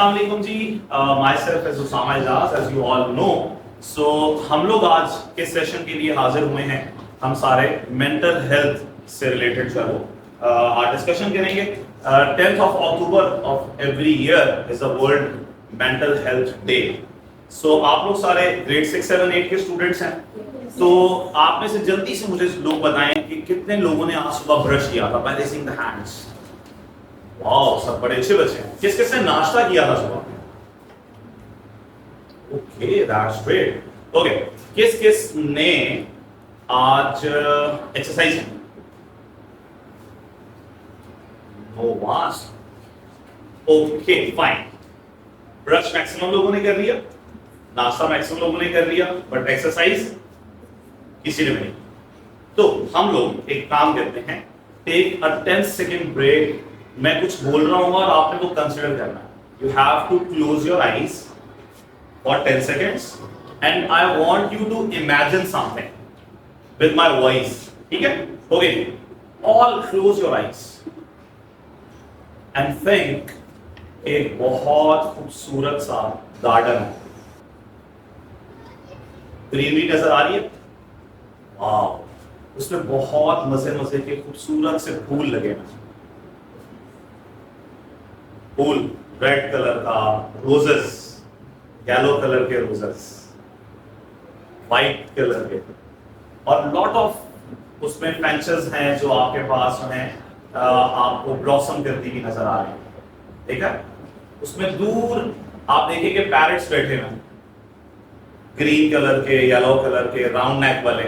अस्सलाम वालेकुम जी। My self is Usama Ejaz, as you all know. So हम लोग आज के सेशन के लिए हाजिर हुए हैं। हम सारे मेंटल हेल्थ से रिलेटेड जो आज डिस्कशन करेंगे। 10th of October of every year is the World Mental Health Day. सो आप लोग सारे ग्रेड 6, 7, 8 के स्टूडेंट्स हैं। तो आप में से जल्दी से मुझे लोग बताएं कि कितने लोगों ने आज सुबह ब्रश किया था bye raising the hands. Wow, सब बड़े अच्छे बच्चे हैं। किस किस ने नाश्ता किया था सुबह? Okay, that's great. ओके, किस किस ने आज एक्सरसाइज की? नो वास। Okay fine. ब्रश मैक्सिमम लोगों ने कर लिया, नाश्ता मैक्सिमम लोगों ने कर लिया, बट एक्सरसाइज किसी ने नहीं। तो हम लोग एक काम करते हैं, टेक अ 10 सेकेंड ब्रेक। मैं कुछ बोल रहा हूं और आपने वो कंसिडर करना है। You have to close your eyes for 10 seconds and I want you to imagine something with my voice. ठीक है? Okay, all close your eyes and think एक बहुत खूबसूरत सा गार्डन है। ग्रीनरी नजर आ रही है? वाह, उसमें बहुत मजे मजे के खूबसूरत से फूल लगे हैं। फूल रेड कलर का, रोजेस, येलो कलर के रोजेस, वाइट कलर के, और लॉट ऑफ उसमें फ्रेंचेस हैं जो आपके पास हैं, आपको ब्लॉसम करती हुई नजर आ रही है। ठीक है? उसमें दूर आप देखिए कि पैरट्स बैठे हैं, ग्रीन कलर के, येलो कलर के, राउंड नेक वाले,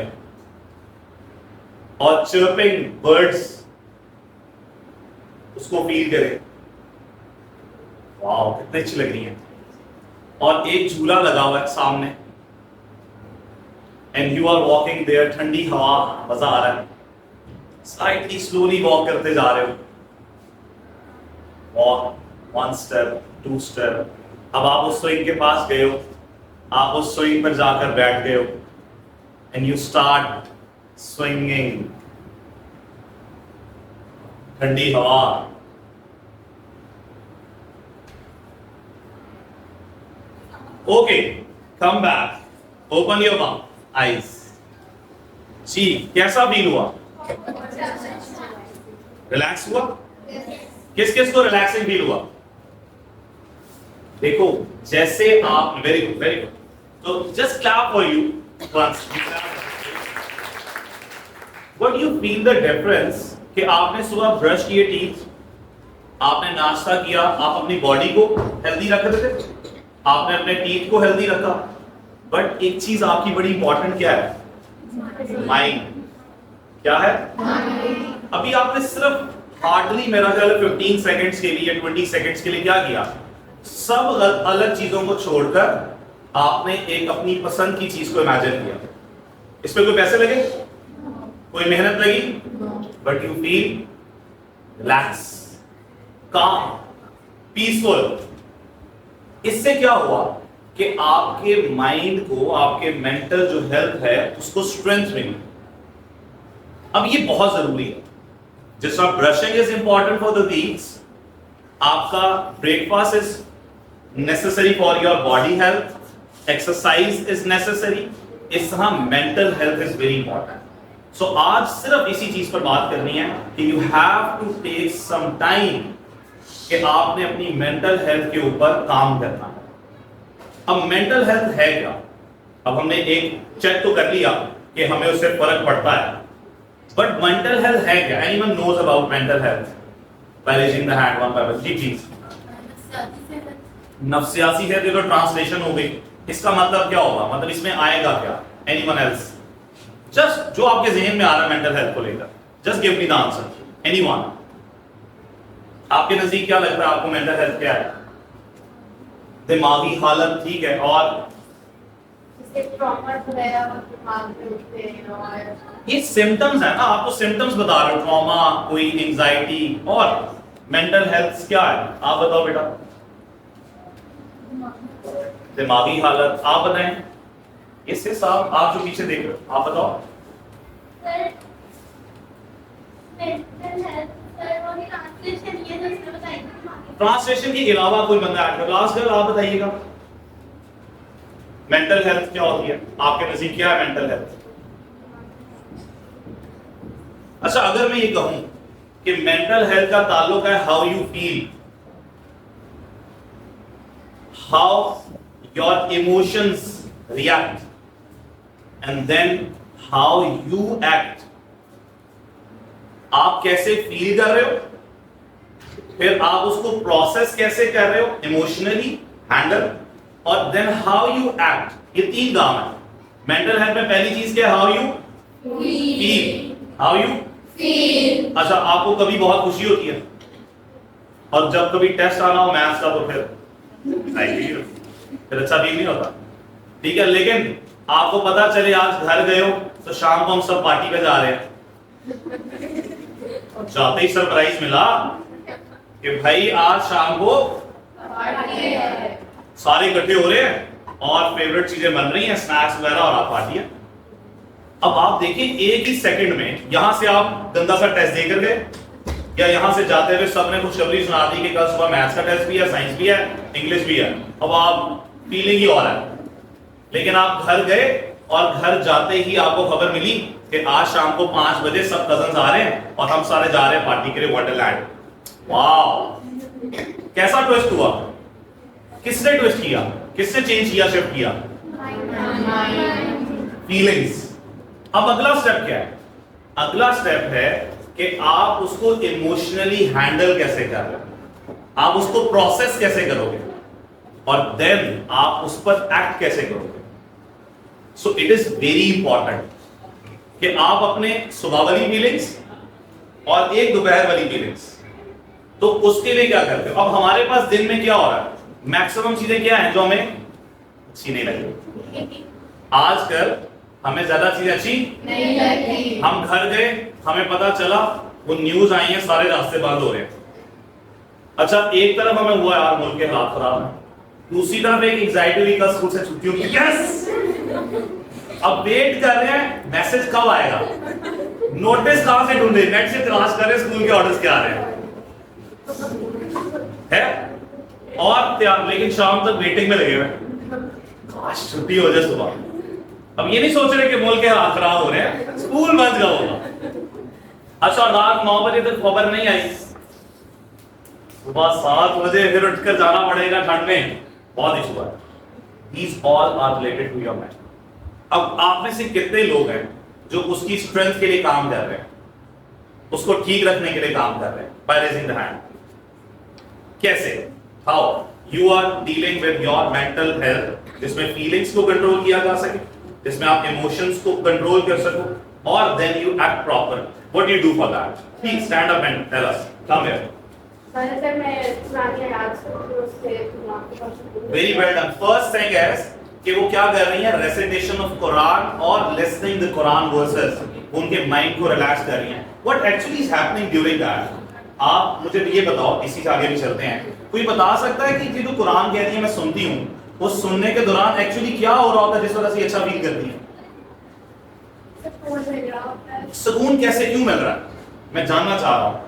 और चर्पिंग बर्ड्स उसको फील करें। वाओ, कितनी अच्छी लग रही है। और एक झूला लगा हुआ है सामने, and you are walking there, ठंडी हवा, मजा आ रहा है। स्लाइटली स्लोली वॉक करते जा रहे हो। Walk, 1 step, 2 step। अब आप उस स्विंग के पास गए हो, आप उस स्विंग पर जाकर बैठ गए हो, एंड यू स्टार्ट स्विंगिंग। ठंडी हवा, okay, come back, open your mouth, eyes. जी, कैसा फील हुआ? रिलैक्स हुआ? किस किस को रिलैक्सिंग फील हुआ? देखो, जैसे आप, वेरी गुड वेरी गुड। तो just clap for you once. What you feel the difference कि आपने सुबह ब्रश किए टीथ, आपने नाश्ता किया, आप अपनी बॉडी को हेल्दी रख रहे थे, आपने अपने टीथ को हेल्दी रखा, बट एक चीज आपकी बड़ी इंपॉर्टेंट क्या है? माइंड। क्या है? अभी आपने सिर्फ हार्डली मेरा ख्याल है 15 सेकंड्स के लिए, 20 सेकंड्स के लिए क्या किया? सब अलग चीजों को छोड़कर आपने एक अपनी पसंद की चीज को इमेजिन किया। इसमें कोई पैसे लगे, कोई मेहनत लगी, बट यू फील रिलैक्स, काम, पीसफुल। इससे क्या हुआ कि आपके माइंड को, आपके मेंटल जो हेल्थ है उसको स्ट्रेंथ मिली। अब ये बहुत जरूरी है। जिस तरह brushing is important for the teeth, आपका breakfast is necessary for your body health, exercise is necessary, इस तरह mental health is very important. So आज सिर्फ इसी चीज पर बात करनी है कि you have to take some time कि आपने अपनी मेंटल हेल्थ के ऊपर काम करना है। अब मेंटल हेल्थ है क्या? अब हमने एक चेक तो कर लिया कि हमें उससे फर्क पड़ता है, बट मेंटल हेल्थ है क्या? Anyone knows about mental health? By raising the hand, one by one. जी प्लीज। नफ्सियाती है, तो ट्रांसलेशन हो गई। इसका मतलब क्या होगा? मतलब इसमें आएगा क्या? Anyone else? जस्ट जो आपके जहन में आ रहा है मेंटल हेल्थ को लेकर, just give me the answer. Anyone? आपके नजदीक क्या लगता है आपको मेंटल हेल्थ क्या है? दिमागी हालत, ठीक है, और ये सिम्टम्स है ना, आपको सिम्टम्स बता रहे हो, ट्रॉमा, कोई एंजाइटी, और मेंटल हेल्थ क्या है? आप बताओ बेटा। दिमागी हालत, आप बताएं। इससे साहब, आप जो पीछे देख रहे हो, आप बताओ। ट्रांसलेशन के अलावा कोई बंदा ऐड कर, लास्ट गर्ल आप बताइएगा मेंटल हेल्थ क्या होती है, आपके नजदीक क्या है मेंटल हेल्थ? अच्छा, अगर मैं ये कहूं कि मेंटल हेल्थ का ताल्लुक है how you feel, how your emotions react and then how you act, आप कैसे फील कर रहे हो, फिर आप उसको प्रोसेस कैसे कर रहे हो इमोशनली हैंडल, और देन हाउ यू एक्ट, ये 3 काम है मेंटल हेल्थ में। पहली चीज क्या है? How you feel, how you feel. अच्छा, आपको कभी बहुत खुशी होती है और जब कभी टेस्ट आना हो मैथ्स का तो फिर अच्छा फील नहीं होता, ठीक है। लेकिन आपको पता चले आज घर गए हो तो शाम को हम सब पार्टी पे जा रहे हैं, जाते ही सरप्राइज मिला कि भाई आज शाम को सारे इकट्ठे हो रहे हैं और फेवरेट चीजें बन रही हैं, स्नैक्स वगैरह, और आप पार्टी है। अब आप देखिए एक ही सेकंड में यहां से आप गंदा सा टेस्ट देकर गए, या यहां से जाते हुए सबने खुशखबरी सुना दी कि कल सुबह मैथ्स का टेस्ट भी है, साइंस भी है, इंग्लिश भी है। अब आप फीलिंग ही और है, लेकिन आप घर गए और घर जाते ही आपको खबर मिली कि आज शाम को 5 बजे सब कजन्स आ रहे हैं और हम सारे जा रहे हैं पार्टी के लिए वंडरलैंड। वाओ, कैसा ट्विस्ट हुआ? किसने ट्विस्ट किया, किसने चेंज किया, शिफ्ट किया? फीलिंग्स। अब अगला स्टेप क्या है? अगला स्टेप है कि आप उसको इमोशनली हैंडल कैसे कर रहे हो, आप उसको प्रोसेस कैसे करोगे, और देन आप उस पर एक्ट कैसे करोगे। So it is very important कि आप अपने सुबह वाली फीलिंग्स और एक दोपहर वाली फीलिंग्स, तो उसके लिए क्या करते हो? अब हमारे पास दिन में क्या हो रहा है, मैक्सिमम चीजें क्या है जो हमें अच्छी नहीं लगी, आजकल हमें ज्यादा चीजें अच्छी नहीं लगी। हम घर गए, हमें पता चला वो न्यूज आई है सारे रास्ते बंद हो रहे हैं। अच्छा, एक तरफ हमें हुआ यार मुल्क के हालात खराब है, दूसरी तरफ एक एंजाइटी हुई कल स्कूल से छुट्टियों की, यस। अब वेट कर रहे हैं मैसेज कब आएगा, नोटिस कहां से ढूंढे, नेट से तलाश कर रहे हैं स्कूल के ऑर्डर्स क्या आ रहे हैं, है? और लेकिन शाम तक वेटिंग में लगे हुए, काश छुट्टी हो जाए सुबह। अब ये नहीं सोच रहे कि मुल्क के हालात खराब हो रहे हैं, स्कूल बंद कब होगा। अच्छा, रात 9 बजे तक खबर नहीं आई, सुबह 7 बजे फिर उठकर जाना पड़ेगा ठंड में, बहुत इशू है। These all are related to your mind. अब आप में से कितने लोग हैं जो उसकी स्ट्रेंथ के लिए काम कर रहे हैं, उसको ठीक रखने के लिए काम कर रहे हैं? By raising the hand. कैसे? How? You are dealing with your mental health, जिसमें फीलिंग्स को कंट्रोल किया जा सके, जिसमें आप इमोशंस को कंट्रोल कर सको, और then you act proper. What do you do for that? Please stand up and tell us. Come here. Very well done. First thing is कि वो क्या कर रही है, रेसिटेशन ऑफ कुरान और लिसनिंग द कुरान वर्सेस, उनके माइंड को relax कर रही हैं। What actually is happening during that? आप मुझे ये बताओ, इसी से आगे भी चलते हैं। कोई बता सकता है कि जो कुरान कह रही है मैं सुनती हूँ, वो सुनने के दौरान एक्चुअली क्या हो रहा होता है जिस वजह से अच्छा फील करती है? सुकून कैसे, क्यों मिल रहा है, मैं जानना चाह रहा हूँ।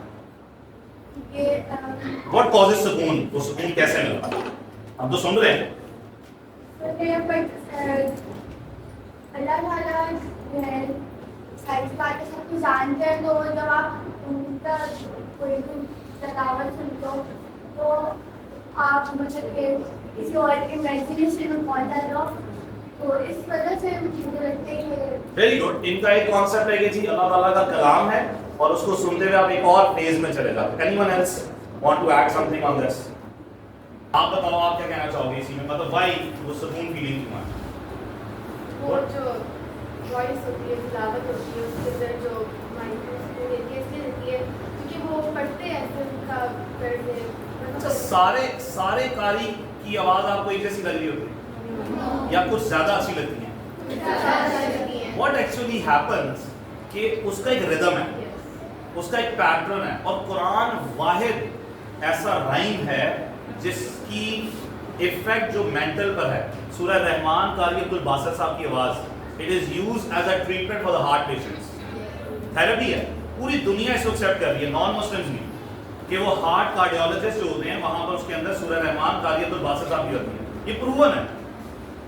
What causes सुकून, वो सुकून कैसे मिल रहा है? हम तो सुन रहे हैं। अल्लाह ताला सारी बातें सब कुछ जानते हैं, तो जब आप उनका कोई तलावत सुनते हो तो आप मतलब किसी और के इमेजिनेशन में पहुंच जाते हो, तो इस वजह से मुझे लगता है कि वेरी गुड। इनका एक कॉन्सेप्ट है कि जी अल्लाह ताला का कलाम है और उसको सुनते हुए आप एक और फेज में चले जाते हैं। Anyone else want to add something on this? आप बताओ, आप क्या कहना चाहोगे इसी में, मतलब व्हाई वो सुकून फीलिंग क्यों है? वो जो वॉइस होती है, तिलावत होती है, उसके अंदर जो माइंडफुलनेस रहती है, इसलिए रहती है क्योंकि वो पढ़ते हैं ऐसे उनका दर्द है। अच्छा, सारे कारी की आवाज आपको एक जैसी लग रही होती है या कुछ ज्यादा अच्छी लगती है? व्हाट एक्चुअली हैपेंस कि उसका एक रिदम है, उसका एक पैटर्न है, और कुरान वाहिद ऐसा राइम है जिसकी इफेक्ट जो मेंटल पर है। सूरह रहमान कारी अब्दुल बासित साहब की आवाज, it is used as a treatment for the heart patients, therapy है। पूरी दुनिया इसको एक्सेप्ट कर रही है, नॉन मुस्लिम्स भी। कि वो हार्ट कार्डियोलॉजिस्ट जो होते हैं वहां पर उसके अंदर सूरह रहमान कालियतुल बासित साहब की होती है। ये प्रूवन है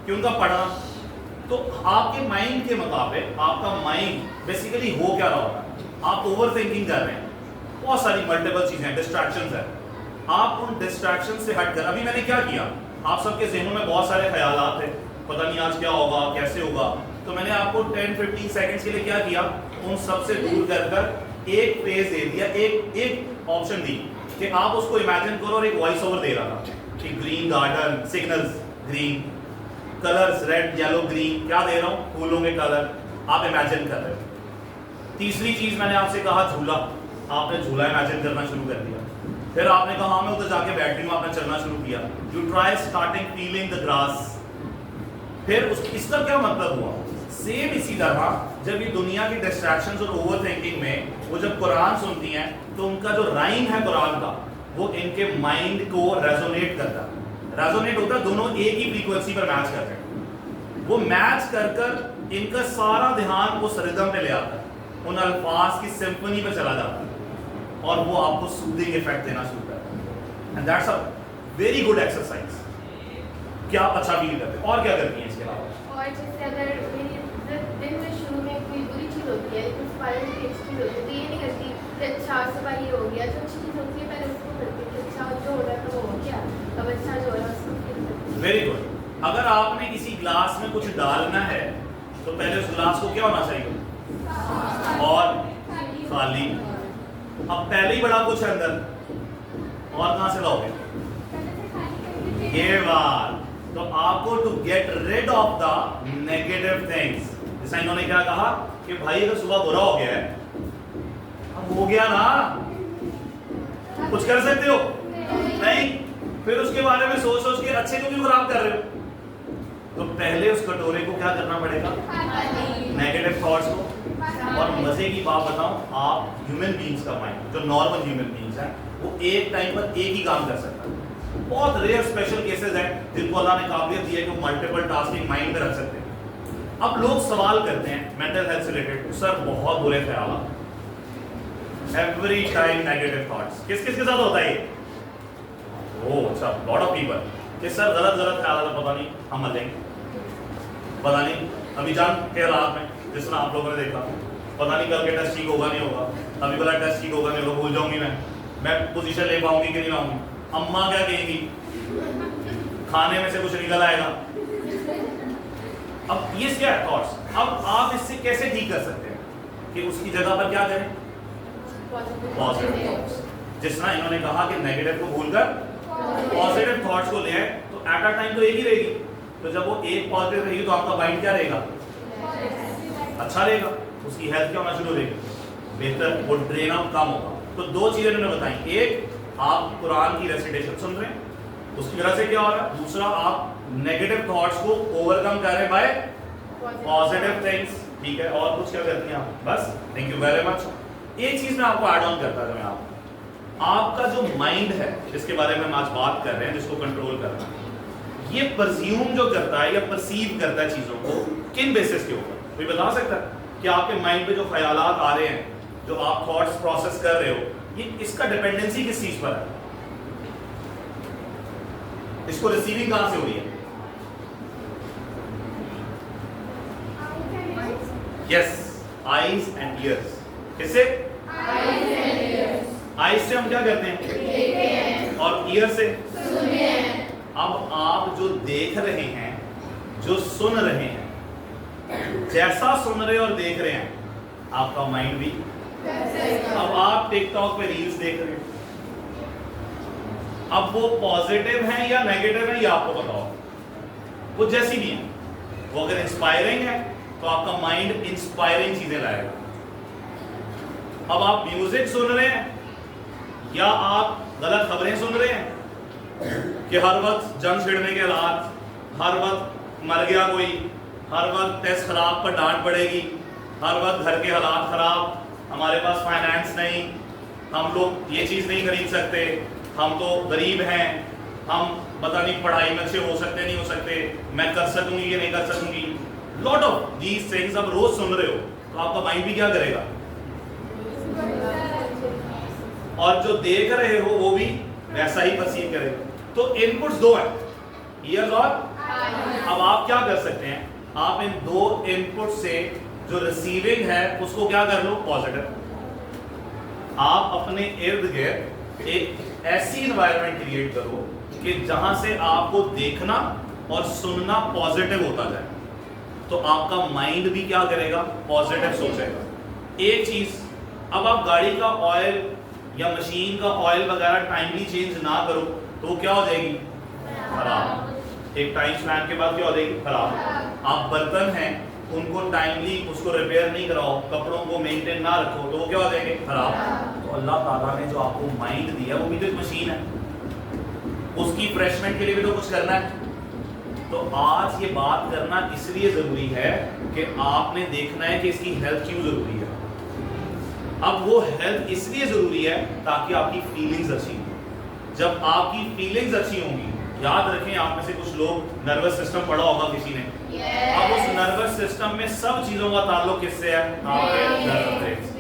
कि उनका पढ़ना। तो आपके माइंड के मुताबिक आपका माइंड बेसिकली हो क्या रहा होता है, आप ओवर थिंकिंग कर रहे हैं, बहुत सारी मल्टीपल चीजें डिस्ट्रैक्शंस है। आप उन डिस्ट्रैक्शन से हटकर, अभी मैंने क्या किया, आप सबके ज़हनों में बहुत सारे ख्यालात थे, पता नहीं आज क्या होगा कैसे होगा, तो मैंने आपको 10-15 सेकंड्स के लिए क्या किया, उन सब से दूर कर एक पेज दे दिया, एक ऑप्शन दी कि आप उसको इमेजिन करो, और एक वॉइस ओवर दे रहा था कि green garden, signals green, colours red yellow green, क्या दे रहा हूँ, फूलों के कलर आप इमेजिन कर रहे हो। तीसरी चीज मैंने आपसे कहा झूला, आपने झूला इमेजिन करना शुरू कर दिया। फिर आपने कहा हाँ मैं उधर जाके बैठ रही हूँ, आपने चलना शुरू किया, you try starting feeling the grass. फिर इसका क्या मतलब हुआ, सेम इसी तरह जब ये दुनिया की डिस्ट्रैक्शंस और ओवर थिंकिंग में वो जब कुरान सुनती हैं तो उनका जो राइम है कुरान का वो इनके माइंड को रेजोनेट करता है। रेजोनेट होता है, दोनों एक ही फ्रीक्वेंसी पर मैच करते हैं। वो मैच कर कर इनका सारा ध्यान उस रिदम पे ले आता है, उन अल्फाज की सिम्फनी पे चला जाता है और वो आपको सूदिंग इफेक्ट देना शुरू करता है। And that's a very good exercise. क्या अच्छा फील करते हैं और क्या करती हैं इसके अलावा? और जैसे अगर मेरी दिन में शुरू में कोई बुरी चीज़ होती है, कुछ फाइनल की अच्छी चीज़ होती है, तो ये नहीं करती कि अच्छा सुबह ये हो गया, जो अच्छी चीज़ होती है पहले उसको करती है, अच्छा जो हो रहा है तो वो हो गया, अब अच्छा जो हो रहा है उसको फील करती है। Very good. अगर आपने किसी ग्लास में कुछ डालना है तो पहले उस ग्लास को क्या होना चाहिए, और खाली। अब पहले ही बड़ा कुछ है अंदर, और कहां से लाओगे, ये बात। तो आपको to get rid of the negative things, जैसा इन्होंने क्या कहा कि भाई अगर सुबह बुरा हो गया है, अब हो गया ना, कुछ कर सकते हो नहीं, फिर उसके बारे में सोच सोच के अच्छे को भी खराब कर रहे हो। तो पहले उस कटोरे को क्या करना पड़ेगा, नेगेटिव थॉट्स को। और मजे की बात बताऊं, आप ह्यूमन बीइंग्स का माइंड, जो नॉर्मल ह्यूमन बीइंग्स हैं, वो एक टाइम पर एक ही काम कर सकता है। बहुत रेयर स्पेशल केसेस हैं जिनको अल्लाह ने काबिलियत दी है कि वो मल्टीपल टास्किंग माइंड में रख सकते हैं। अब लोग सवाल करते हैं मेंटल हेल्थ से रिलेटेड, सर बहुत बुरे ख्याल, एवरी टाइम नेगेटिव थॉट्स, किस किस के साथ होता है ये? ओह अच्छा, लॉट ऑफ पीपल कि सर गलत गलत ख्याल, पता नहीं हम मर जाएंगे, पता नहीं अभी जान के हालात में जिस तरह आप लोगों ने देखा, पता नहीं कल के टेस्ट ठीक होगा नहीं होगा, अभी वाला टेस्ट ठीक होगा नहीं होगा, भूल जाऊंगी मैं पोजीशन ले पाऊंगी कि नहीं लाऊंगी, अम्मा क्या कहेंगी, खाने में से कुछ निकल आएगा। अब ये क्या है थॉट्स। अब आप इससे कैसे ठीक कर सकते हैं कि उसकी जगह पर क्या करें, पॉजिटिव थॉट्स। जिस तरह इन्होंने कहा कि नेगेटिव को भूलकर पॉजिटिव थॉट्स को ले आए, तो एट अ टाइम तो एक ही रहेगी, तो जब वो एक पॉजिटिव रहेगी तो आपका माइंड क्या रहेगा, अच्छा रहेगा, उसकी हेल्थ क्या होना शुरू रहेगी, बेहतर, वो ड्रेन आउट कम होगा। तो दो चीजें इन्होंने बताई, एक आप कुरान की रेसिटेशन सुन रहे हैं, उसकी वजह से क्या हो रहा है, दूसरा आप नेगेटिव थॉट्स को ओवरकम कर रहे हैं बाय पॉजिटिव थिंग्स। ठीक है, और कुछ क्या करती हैं आप? बस, थैंक यू वेरी मच। एक चीज मैं आपको ऐड ऑन करता था, आपका जो माइंड है जिसके बारे में हम आज बात कर रहे हैं, जिसको कंट्रोल करना है, ये परज्यूम जो करता है या परसीव करता है चीजों को किन बेसिस के ऊपर, कोई बता सकता है कि आपके माइंड पे जो ख्यालात आ रहे हैं, जो आप थॉट्स प्रोसेस कर रहे हो, ये इसका डिपेंडेंसी किस चीज पर है, इसको रिसीविंग कहां से हो रही है? Yes, eyes and years. किससे? आईज से हम क्या करते हैं, देखते हैं, और ईयर से सुनते हैं। अब आप जो देख रहे हैं, जो सुन रहे हैं, जैसा सुन रहे और देख रहे हैं, आपका माइंड भी। अब आप टिकटॉक पे रील्स देख रहे हैं, अब वो पॉजिटिव है या नेगेटिव है ये आपको बताओ, वो जैसी भी है, वो अगर इंस्पायरिंग है तो आपका माइंड इंस्पायरिंग चीजें लाएगा। अब आप म्यूजिक सुन रहे हैं या आप गलत खबरें सुन रहे हैं कि हर वक्त जंग छिड़ने के हालात, हर वक्त मर गया कोई, हर वक्त टेस्ट खराब पर डांट पड़ेगी, हर वक्त घर के हालात खराब, हमारे पास फाइनेंस नहीं, हम लोग ये चीज़ नहीं खरीद सकते, हम तो गरीब हैं, हम पता नहीं पढ़ाई में अच्छे हो सकते नहीं हो सकते, मैं कर सकूंगी या नहीं कर सकूंगी, लॉट ऑफ दीज थिंग्स आप रोज सुन रहे हो, तो आपका माइंड भी क्या करेगा, और जो देख रहे हो वो भी वैसा ही परसीव करेगा। तो इनपुट्स दो हैं, ईयर्स और अब आप क्या कर सकते हैं, आप इन दो इनपुट से जो रिसीविंग है उसको क्या कर लो, पॉजिटिव। आप अपने इर्द गिर्द एक ऐसी एनवायरनमेंट क्रिएट करो कि जहां से आपको देखना और सुनना पॉजिटिव होता जाए, तो आपका माइंड भी क्या करेगा, पॉजिटिव सोचेगा। एक चीज, अब आप गाड़ी का ऑयल या मशीन का ऑयल वगैरह टाइमली चेंज ना करो तो क्या हो जाएगी, खराब। एक टाइम स्पैन के बाद क्या हो जाएगी, खराब। आप बर्तन हैं उनको टाइमली उसको रिपेयर नहीं कराओ, कपड़ों को मेंटेन ना रखो तो वो क्या हो जाएंगे, खराब। तो अल्लाह ताला ने जो आपको माइंड दिया वो भी तो एक मशीन है, उसकी फ्रेशमेंट के लिए भी तो कुछ करना है। तो आज ये बात करना इसलिए जरूरी है कि आपने देखना है कि इसकी हेल्थ क्यों जरूरी है। अब वो हेल्थ इसलिए जरूरी है ताकि आपकी फीलिंग्स अच्छी हो। जब आपकी फीलिंग्स अच्छी होंगी, याद रखें आप में से कुछ लोग नर्वस सिस्टम पढ़ा होगा किसी ने, अब उस नर्वस सिस्टम में सब चीजों का ताल्लुक किससे है, आपके नर्वस।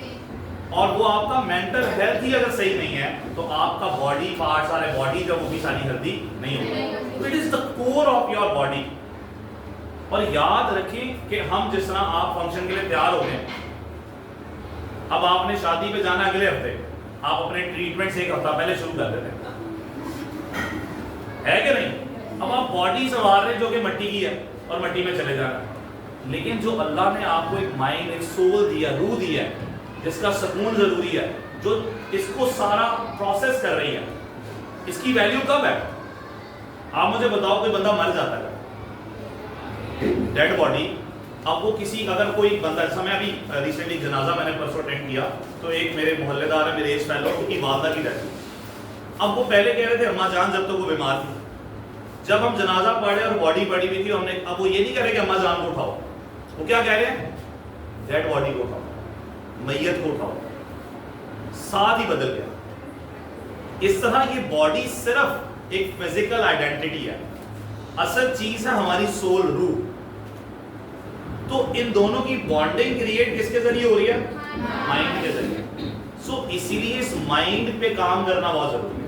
और वो आपका मेंटल हेल्थ ही अगर सही नहीं है तो आपका बॉडी पार्ट, सारे बॉडी जो वो भी सारी हेल्दी नहीं होगी। It is the core of your body. और याद रखें कि हम जिस तरह आप फंक्शन के लिए तैयार हो गए, अब आपने शादी पे जाना अगले हफ्ते, आप अपने ट्रीटमेंट से एक हफ्ता पहले शुरू कर देते हैं, है कि नहीं। अब आप बॉडी संवार रहे जो कि मिट्टी की है और मिट्टी में चले जाना। लेकिन जो अल्लाह ने आपको एक माइंड, एक सोल दिया, रूह दिया है, जिसका सुकून जरूरी है, जो इसको सारा प्रोसेस कर रही है, इसकी वैल्यू कब है। आप मुझे बताओ, कोई बंदा मर जाता है, डेड बॉडी, अब वो किसी, अगर कोई बंदा, समय अभी रिसेंटली जनाजा मैंने परसों अटेंड किया, तो एक मेरे मोहल्लेदार है, मेरे एज फेलो, उनकी वालदा की डेथ। अब वो पहले कह रहे थे अम्मा जान जब तक वो बीमार थी, जब हम जनाजा पढ़े और बॉडी पड़ी हुई थी, हमने, अब वो ये नहीं कह रहे कि अम्मा जान को उठाओ, वो क्या कह रहे हैं, डेड बॉडी को उठाओ, मैयत को उठाओ। साथ ही बदल गया। इस तरह ये बॉडी सिर्फ एक फिजिकल आइडेंटिटी है, असल चीज है हमारी सोल, रूह। तो इन दोनों की बॉन्डिंग क्रिएट किसके जरिए हो रही है, माइंड के जरिए। सो इसीलिए इस माइंड पे काम करना बहुत जरूरी है।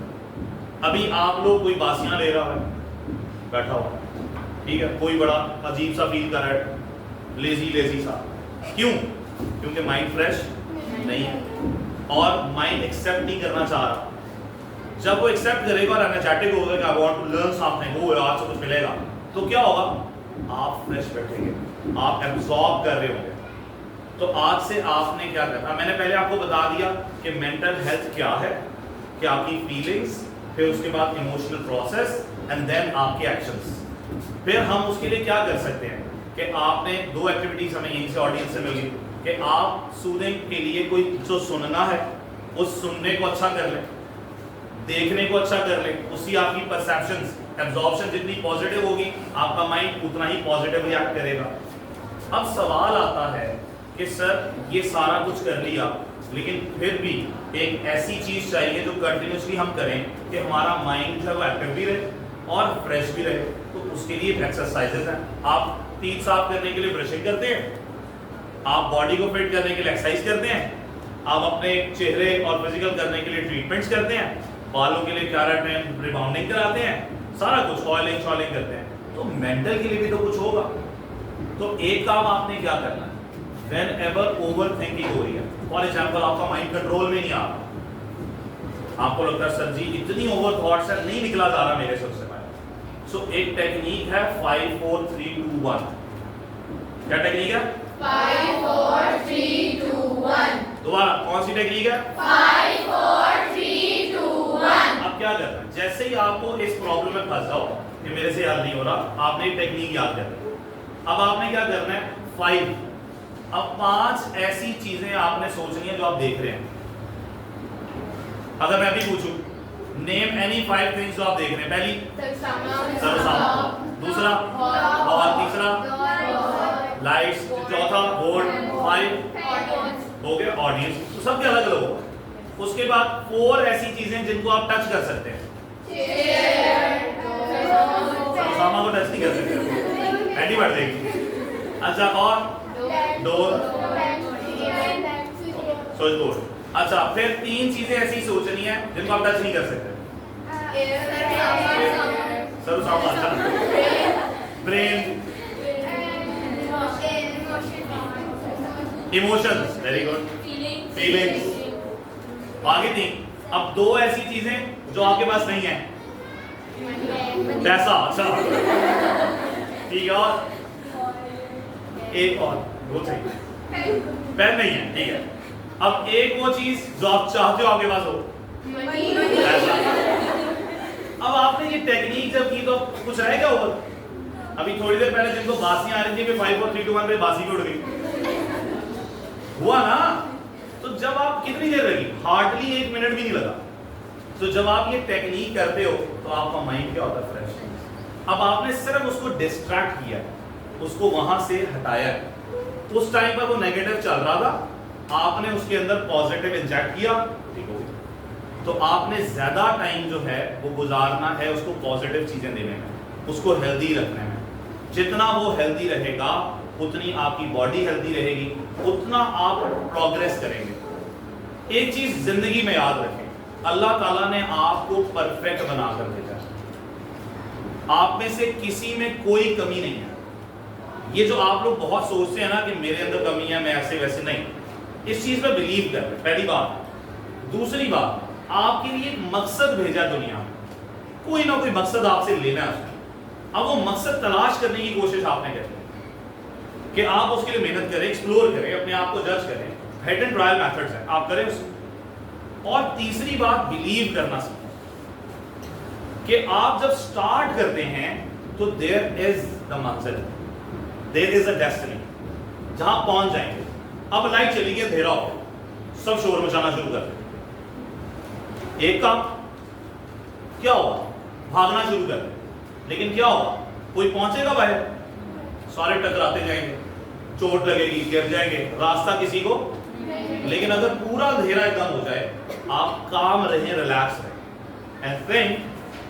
अभी आप लोग, कोई बासियां ले रहा है बैठा हुआ, ठीक है, कोई बड़ा अजीब सा फील कर रहा है, लेजी लेजी सा, क्यों, क्योंकि माइंड फ्रेश नहीं है और माइंड एक्सेप्ट नहीं करना चाह रहा। जब वो एक्सेप्ट करेगा और एनर्जेटिक होगा कि I want to learn something, वो आज से कुछ मिलेगा, तो क्या होगा, आप फ्रेश बैठेंगे, आप एब्जॉर्ब कर रहे होंगे। तो आज से आपने क्या करना, मैंने पहले आपको बता दिया कि मेंटल हेल्थ क्या है, कि आपकी फीलिंग्स, फिर उसके बाद इमोशनल प्रोसेस एंड देन आपके एक्शंस। फिर हम उसके लिए क्या कर सकते हैं कि आपने दो एक्टिविटीज हमें यहीं से ऑडियंस से मिली कि आप सूदिंग के लिए कोई जो सुनना है उस सुनने को अच्छा कर लें, देखने को अच्छा कर लें, उसकी आपकी परसेप्शंस, एब्जॉर्प्शन जितनी पॉजिटिव होगी आपका माइंड उतना ही पॉजिटिव रिएक्ट करेगा। अब सवाल आता है कि सर ये सारा कुछ कर लिया, लेकिन फिर भी एक ऐसी चीज चाहिए जो कंटिन्यूसली हम करें कि हमारा माइंड जो है वो एक्टिव भी रहे और फ्रेश भी रहे। तो उसके लिए एक्सरसाइजेस हैं। आप टीथ साफ करने के लिए ब्रशिंग करते हैं, आप बॉडी को फिट करने के लिए एक्सरसाइज करते हैं, आप अपने चेहरे और फिजिकल करने के लिए ट्रीटमेंट्स करते हैं, बालों के लिए केराटिन रिबाउंडिंग कराते हैं, सारा कुछ ऑयलिंग शॉलिंग करते हैं। तो मेंटल के लिए भी तो कुछ होगा। तो एक काम आपने क्या करना है, वेन एवर ओवर थिंकिंग हो रही है, फॉर एग्जाम्पल आपका माइंड कंट्रोल में नहीं आ रहा, आपको लगता है सर जी इतनी ओवर थॉट्स है, नहीं निकला जा रहा मेरे सबसे पहले। सो एक टेक्निक है 5 4 3 2 1। क्या टेक्निक है, 5 4 3 2 1। दोबारा कौन सी टेक्निक है, 5 4 3 2 1। अब क्या करना है, जैसे ही आपको इस प्रॉब्लम में फंस जाओ कि मेरे से हल नहीं हो रहा, आपने एक टेक्निक याद करना है। अब आपने क्या करना है, 5, अब 5 ऐसी चीजें आपने सोचनी है जो आप देख रहे हैं। अगर मैं भी पूछूं नेम एनी 5 थिंग्स जो आप देख रहे हैं, पहली सरसामा, दूसरा और तीसरा लाइट्स, चौथा बोर्ड, 5 हो गया ऑडियंस, तो सबके अलग अलग होगा। उसके बाद 4 ऐसी चीजें जिनको आप टच कर सकते हैं, सरसामा को टच नहीं कर सकते, एंटी बढ़ जाएगी। अच्छा, और डोर, स्विच बोर्ड, अच्छा, फिर 3 चीजें ऐसी सोचनी है जिनको आप टच नहीं कर सकते। Sir brain, emotions, very good, feelings. आगे 3। अब 2 ऐसी चीजें जो आपके पास नहीं है। पैसा, अच्छा ठीक है, और एक और वो चाहिए, पेन नहीं है, ठीक है। अब एक वो चीज जो आप चाहते हो आपके पास हो, पैसा। अब आपने ये टेक्निक जब की तो कुछ रहेगा और अभी थोड़ी देर पहले जिनको बासी आ रही थी 5 4 3 2 1 पे बासी भी उड़ गई, हुआ ना। तो जब आप कितनी देर लगी, हार्डली 1 मिनट भी नहीं लगा। तो जब आप ये टेक्निक करते हो तो आपका माइंड क्या होता है, फ्रेश। अब आपने सिर्फ उसको डिस्ट्रैक्ट किया, उसको वहां से हटाया। उस टाइम पर वो नेगेटिव चल रहा था, आपने उसके अंदर पॉजिटिव इंजेक्ट किया, ठीक हो गया। तो आपने ज्यादा टाइम जो है वो गुजारना है उसको पॉजिटिव चीजें देने में, उसको हेल्दी रखने में। जितना वो हेल्दी रहेगा उतनी आपकी बॉडी हेल्दी रहेगी, उतना आप प्रोग्रेस करेंगे। एक चीज जिंदगी में याद रखें, अल्लाह ताला ने आपको परफेक्ट बनाकर भेजा है। आप में से किसी में कोई कमी नहीं है। ये जो आप लोग बहुत सोचते हैं ना कि मेरे अंदर कमी है, मैं ऐसे वैसे, नहीं, इस चीज पे बिलीव कर, पहली बात। दूसरी बात, आपके लिए एक मकसद भेजा दुनिया में, कोई ना कोई मकसद आपसे लेना है। अब वो मकसद तलाश करने की कोशिश आपने करनी है कि आप उसके लिए मेहनत करें, एक्सप्लोर करें, अपने आप को जज करें। हेड एंड ट्रायल मेथड्स हैं, आप करें उसको। और तीसरी बात, बिलीव करना सीखें कि आप जब स्टार्ट करते हैं तो देयर इज द मंजिल, देयर इज अ डेस्टिनी, जहां पहुंच जाएंगे। अब लाइट चली गई, अंधेरा हो गया, सब शोर मचाना शुरू कर दें। एक काम क्या हुआ, भागना शुरू कर दें, लेकिन क्या होगा, कोई पहुंचेगा बाहर, सारे टकराते जाएंगे, चोट लगेगी, गिर जाएंगे, रास्ता किसी को। लेकिन अगर पूरा अंधेरा एकदम हो जाए, आप काम रहें, रिलैक्स रहें एंड थिंक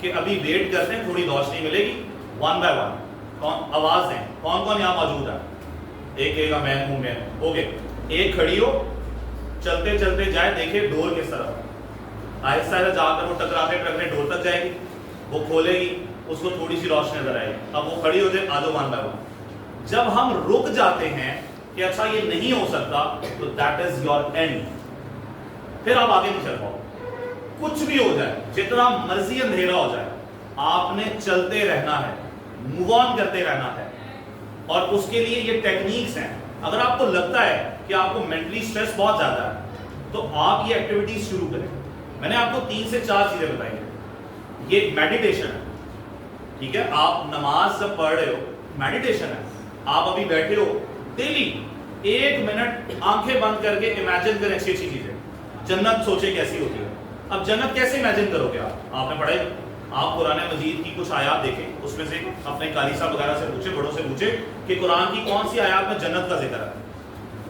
कि अभी वेट करते हैं, थोड़ी रोशनी मिलेगी, 1 बाय 1 कौन आवाज दें, कौन कौन यहां मौजूद है। एक कहेगा मैं हूं, मैं हूं, ओके। एक खड़ी हो, चलते चलते जाए, देखे डोर किस तरफ, आहिस्ता आहिस्ता जाकर वो टकराते टकराते डोर तक जाएगी, वो खोलेगी, उसको थोड़ी सी रोशनी नजर आएगी। अब वो खड़ी हो जाए, आ जाओ 1 बाय 1। जब हम रुक जाते हैं कि अच्छा ये नहीं हो सकता, तो दैट इज योर एंड। फिर आप आगे नहीं चल पाओ, कुछ भी हो जाए, जितना मर्जी अंधेरा हो जाए, आपने चलते रहना है, मूव ऑन करते रहना है। और उसके लिए ये टेक्निक्स हैं। अगर आपको लगता है कि आपको मेंटली स्ट्रेस बहुत ज्यादा है, तो आप ये एक्टिविटीज शुरू करें। मैंने आपको 3 से 4 चीजें बताई हैं। ये मेडिटेशन है, ठीक है, आप नमाज जब पढ़ रहे हो, मेडिटेशन है। आप अभी बैठे हो, डेली 1 मिनट आंखें बंद करके इमेजिन करें अच्छी अच्छी चीजें, जन्नत सोचे कैसी होती है। अब जन्नत कैसे इमेजिन करोगे आपने पढ़ा है, आप कुरान मजीद की कुछ आयात देखें, उसमें से अपने कारी साहब वगैरह से पूछे, बड़ों से पूछे कि कुरान की कौन सी आयात में जन्नत का जिक्र है।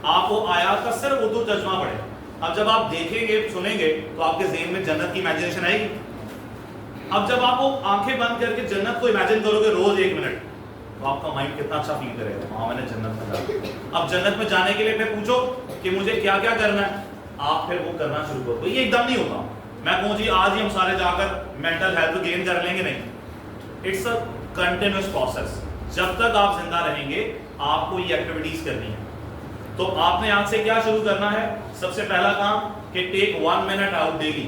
आप वो आयात का सिर्फ उर्दू तर्जमा पढ़े। अब जब आप देखेंगे, सुनेंगे, तो आपके ज़हन में जन्नत की इमेजिनेशन आएगी। अब जब आप वो आंखें बंद करके जन्नत को इमेजिन करोगे रोज 1 मिनट, तो आपका माइंड कितना अच्छा फील करेगा, हाँ मैंने जन्नत में जाना। अब जन्नत में जाने के लिए फिर पूछो कि मुझे क्या क्या करना है, आप फिर वो करना शुरू करो। ये एकदम नहीं होगा, मैं कहूँ जी आज ही हम सारे जाकर मेंटल हेल्थ गेन कर लेंगे, नहीं। It's a continuous process. जब तक आप जिंदा रहेंगे आपको ये एक्टिविटीज करनी है। तो आपने आज से क्या शुरू करना है, सबसे पहला काम कि take 1 minute out daily.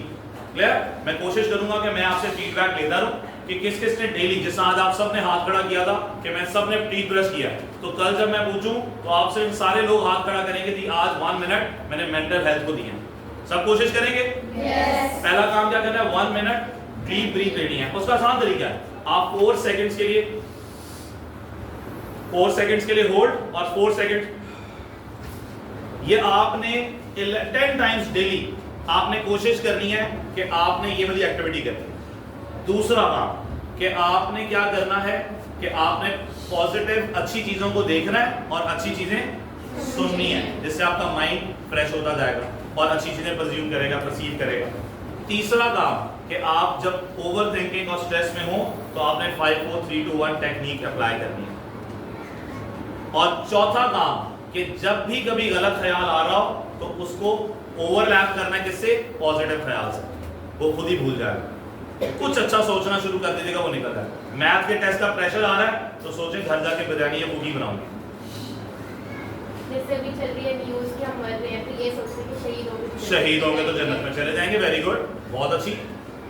Clear? मैं कोशिश करूंगा कि मैं आपसे फीडबैक लेता रहूं कि किस किस ने डेली, जिस आज आप सबने हाथ खड़ा किया था कि मैं सबने टीथ ब्रश किया, तो कल जब मैं पूछूं तो आपसे सारे लोग हाथ खड़ा करेंगे कि आज 1 मिनट मैंने मेंटल हेल्थ को दिया। सब कोशिश करेंगे? Yes. पहला काम क्या करना है, 1 मिनट डीप ब्रीथ लेनी है। उसका आसान तरीका है, आप 4 सेकंड्स के लिए 4 सेकंड्स के लिए होल्ड और 4 सेकंड, ये आपने 10 टाइम्स डेली आपने कोशिश करनी है कि आपने ये वाली एक्टिविटी करनी है। दूसरा काम कि आपने क्या करना है कि आपने पॉजिटिव अच्छी चीजों को देखना है और अच्छी चीजें सुननी है, जिससे आपका माइंड फ्रेश होता जाएगा और अच्छी चीजें परस्यूम करेगा, परसीव करेगा। तीसरा काम कि आप जब ओवर थिंकिंग और स्ट्रेस में हो तो आपने 5 4 3 2 1 टेक्निक अप्लाई करनी है। और चौथा काम कि जब भी कभी गलत ख्याल आ रहा हो तो उसको ओवरलैप करना है किससे? पॉजिटिव ख्याल से, वो खुद ही भूल जाएगा। कुछ अच्छा सोचना शुरू कर दीजिएगा, वो निकल जाएगा। मैथ के टेस्ट का प्रेशर आ रहा है तो सोचें घर जाके बिरयानी या कुकी बनाऊंगी। जैसे अभी चल रही है न्यूज़ कि हम मर रहे हैं, तो ये सोचते हैं कि शहीद होंगे तो जन्नत में चले जाएंगे। वेरी गुड, बहुत अच्छी।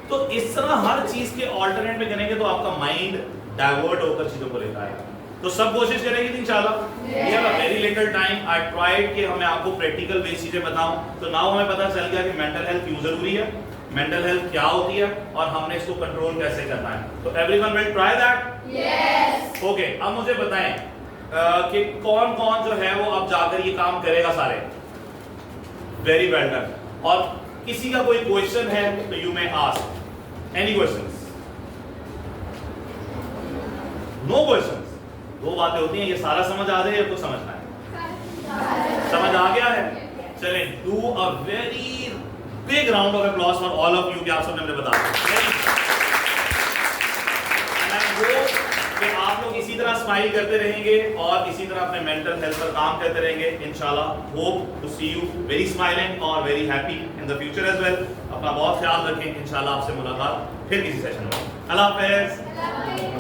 तो इस तरह हर चीज के ऑल्टरनेट में करेंगे तो आपका माइंड डाइवर्ट होकर चीजों को लेता है। तो सब कोशिश करेंगे इंशाल्लाह। We have a very little time. I tried कि मैं आपको प्रैक्टिकल बेस्ड चीजें बताऊं, तो नाउ हमें पता चल गया कि मेंटल हेल्थ क्यों जरूरी है, मेंटल हेल्थ क्या होती है और हमने इसको कंट्रोल कैसे करना है। तो everyone will try that? Yes. Okay, अब मुझे बताएं कि कौन कौन जो है वो अब जाकर ये काम करेगा सारे। Very well done. और किसी का कोई क्वेश्चन है तो you may ask any questions. No questions. दो बातें होती हैं, ये सारा समझ आ रहा है या कुछ समझना है? समझ आ गया है? चलें, do a very big round of applause for all of you कि आप सबने मुझे बता कि आप लोग इसी तरह स्माइल करते रहेंगे और इसी तरह अपने मेंटल हेल्थ पर काम करते रहेंगे इंशाल्लाह। Hope to see you very smiling और very happy in the future as well. अपना बहुत ख्याल रखें, इंशाल्लाह आपसे मुलाकात फिर किसी सेशन में। अल्लाह हाफिज़।